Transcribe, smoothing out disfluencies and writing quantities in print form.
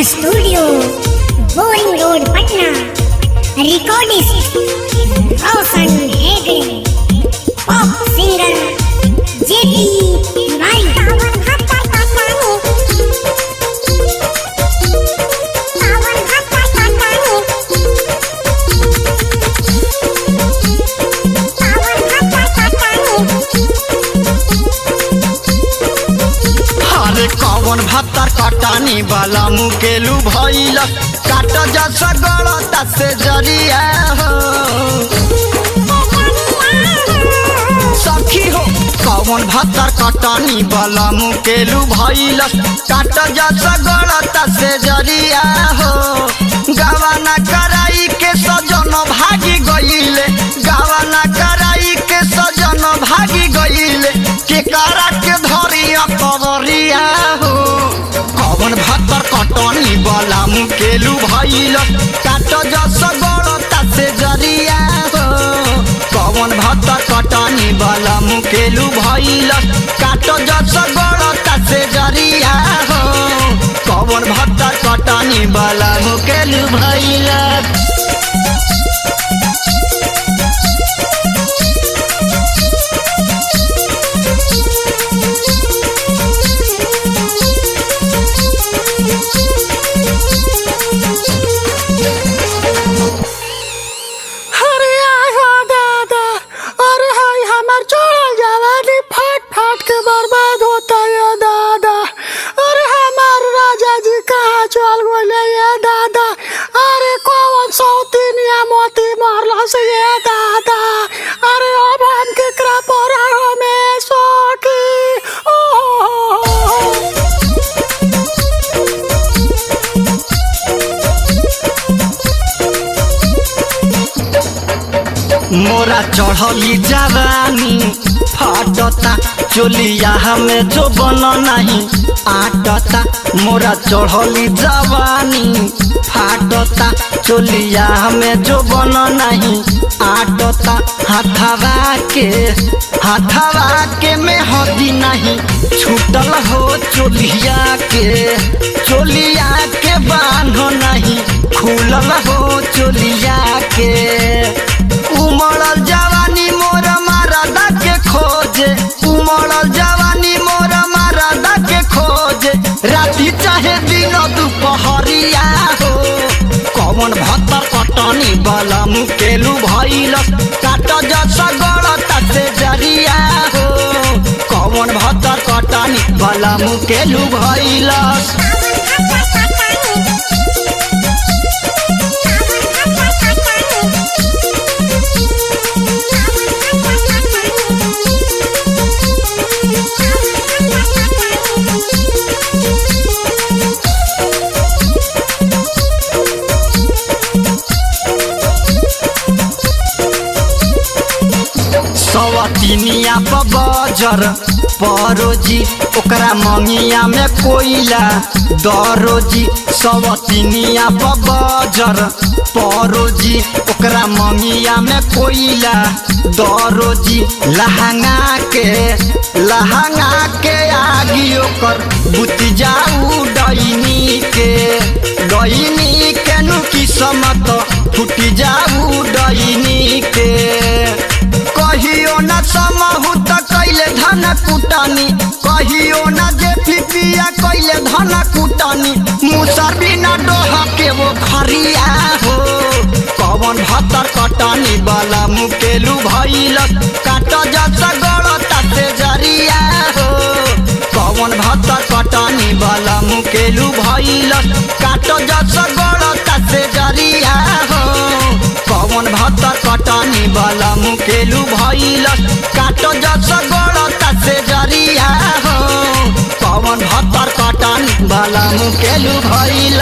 Studio Boring Road Patna. Recordist Roshan Hegde, pop singer JP Tiwari. कौन भातर कटानी वाला मुकेलू भइल काट जैसा गलता से जरिया हो सखी हो। कौन भातर कटानी वाला मुकेलू भइल काट जैसा गलता से जरिया हो। गावाना कराई के सजन भागी गइले, गावाना कराई के सजन भागी गइले, के करा के धरिया कवरिया हो। कौन भातर कटनी वाला मुकेलू भइल काट जस गलता से जरिया हो। कौन भातर कटनी वाला मुकेलू भइल काट जस गलता से जरिया हो। कौन भातर कटनी वाला मुकेलू भइल। बर्बाद होता है दादा। अरे हमारे राजा जी कहाँ चल गए ये दादा। अरे कौन सौतीनिया मोती मारला से ये दादा। अरे अब हम के कृपा में सौकी मोरा चढ़ली जवानी फाटता, चोलिया हमें जो बन नहीं आटता। मोरा चढ़ली जवानी फाटता, चोलिया हमें जो बन नहीं आटता। हाथवा के में हदी नहीं छूटल हो चोलिया के बांध नहीं खुलल हो चोलिया के। उमड़ल जवानी मोर मारदा के खोजे, उमड़ल जवानी मोर मारदा के खोजे, राती चाहे दिन दुपहरिया हो। कौन भातर कटनी वाला मुकेलू भइल काट जसा गलता से जरिया हो। कौन भातर कटनी वाला मुकेलू भइल। सवतिनिया बजर परोजी ओकरा मंगिया में कोयला दरोजी। सवतिनिया बजर परोजी ओकरा मंगिया में कोयला दरोजी। लहंगा के आगी ओकर बुति जाऊ डईनी के नु किस्मत फुटी जाऊ डईनी के। कहियो न समहु त कैले धन कुटानी, कहियो न जे पिपिया कैले धन कुटानी, मुसर बिना डोह के वो खरिया हो। कौन भातर कटनी वाला मुकेलू भइल काट जसा गलता से जरिया हो। कौन भातर कटनी वाला मुकेलू भइल काट जसा गलता से जरिया हो। कौन भातर कटनी वाला मुकेलू भइल काट जसा गलता से जरिया हो। कौन भातर कटनी वाला मुकेलू भइल।